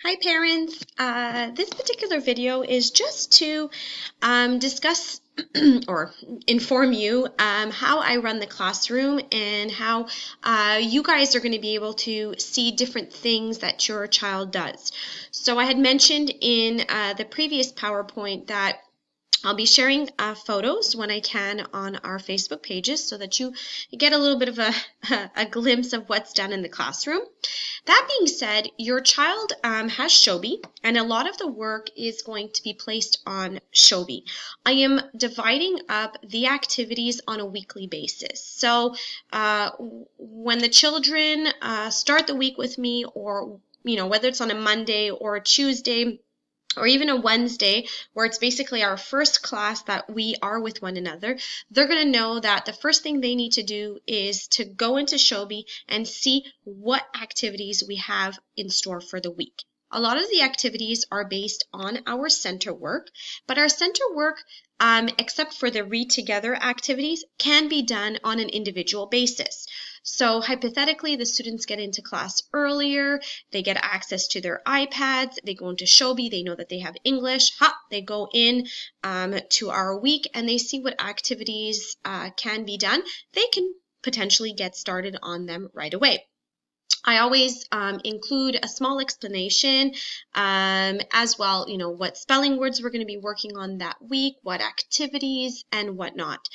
Hi parents, this particular video is just to discuss or inform you how I run the classroom and how you guys are going to be able to see different things that your child does. So I had mentioned in the previous PowerPoint that I'll be sharing photos when I can on our Facebook pages so that you get a little bit of a glimpse of what's done in the classroom. That being said, your child has Shobi, and a lot of the work is going to be placed on Shobi. I am dividing up the activities on a weekly basis. So when the children start the week with me, or whether it's on a Monday or a Tuesday, or even a Wednesday, where it's basically our first class that we are with one another, they're going to know that the first thing they need to do is to go into Shobi and see what activities we have in store for the week. A lot of the activities are based on our center work, but our center work, except for the read together activities, can be done on an individual basis. So hypothetically, the students get into class earlier, they get access to their iPads, they go into Shobi, they know that they have English, they go in to our week and they see what activities can be done. They can potentially get started on them right away. I always include a small explanation as well, what spelling words we're going to be working on that week, what activities, and whatnot.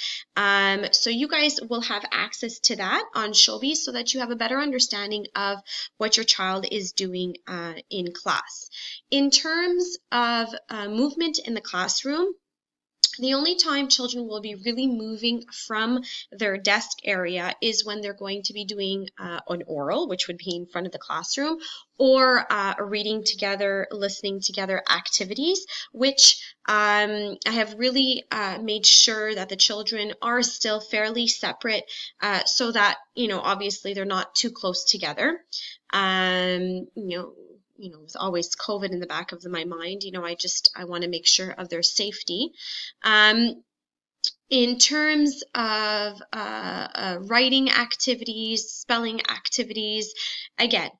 So you guys will have access to that on Shobi so that you have a better understanding of what your child is doing in class. In terms of movement in the classroom, the only time children will be really moving from their desk area is when they're going to be doing an oral, which would be in front of the classroom, or reading together, listening together activities, which I have really made sure that the children are still fairly separate so that, obviously they're not too close together. With always COVID in the back of my mind, I want to make sure of their safety. In terms of writing activities, spelling activities, again,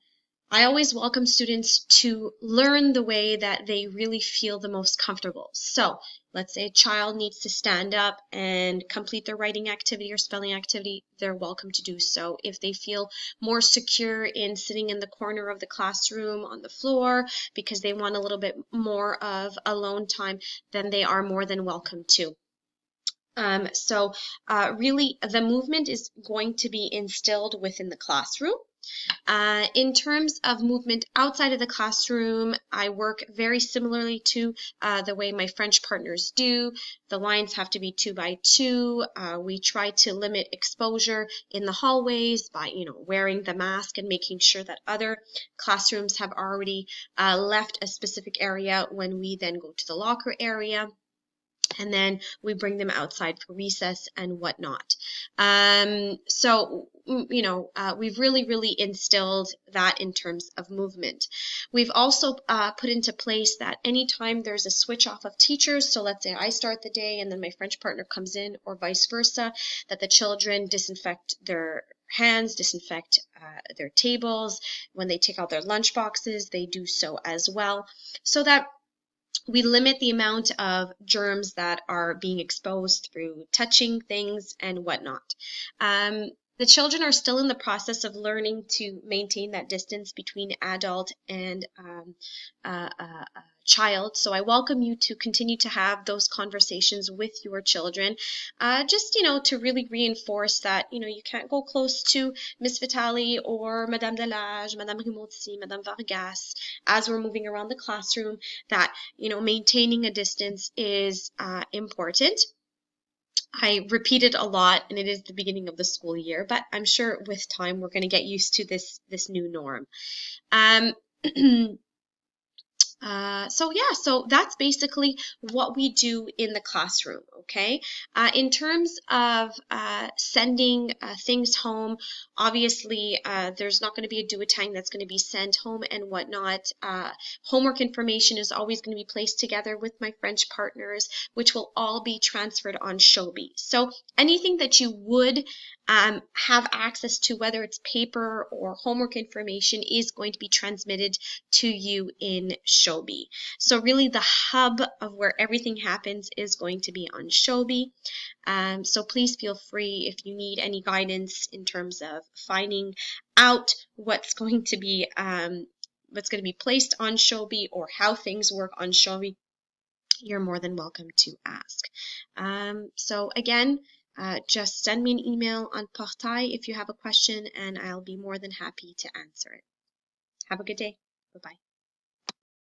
I always welcome students to learn the way that they really feel the most comfortable. So let's say a child needs to stand up and complete their writing activity or spelling activity, they're welcome to do so. If they feel more secure in sitting in the corner of the classroom on the floor because they want a little bit more of alone time, then they are more than welcome to. Really, the movement is going to be instilled within the classroom. In terms of movement outside of the classroom, I work very similarly to the way my French partners do. The lines have to be 2 by 2. We try to limit exposure in the hallways by, wearing the mask and making sure that other classrooms have already left a specific area when we then go to the locker area. And then we bring them outside for recess and whatnot. We've really instilled that in terms of movement. We've also put into place that anytime there's a switch off of teachers, so let's say I start the day and then my French partner comes in, or vice versa, that the children disinfect their hands, disinfect their tables. When they take out their lunch boxes, they do so as well, so that we limit the amount of germs that are being exposed through touching things and whatnot. The children are still in the process of learning to maintain that distance between adult and child. So I welcome you to continue to have those conversations with your children, to really reinforce that, you can't go close to Miss Vitali or Madame Delage, Madame Rimouti, Madame Vargas as we're moving around the classroom, that, maintaining a distance is important. I repeat it a lot, and it is the beginning of the school year, but I'm sure with time we're going to get used to this new norm. So that's basically what we do in the classroom, okay? In terms of sending things home, obviously there's not going to be a duotang that's going to be sent home and whatnot. Homework information is always going to be placed together with my French partners, which will all be transferred on Shobi. So anything that you would have access to, whether it's paper or homework information, is going to be transmitted to you in Shobi. So really the hub of where everything happens is going to be on Shobi. So please feel free if you need any guidance in terms of finding out what's going to be placed on Shobi or how things work on Shobi. You're more than welcome to ask. So again, just send me an email on Portail if you have a question, and I'll be more than happy to answer it. Have a good day. Bye-bye.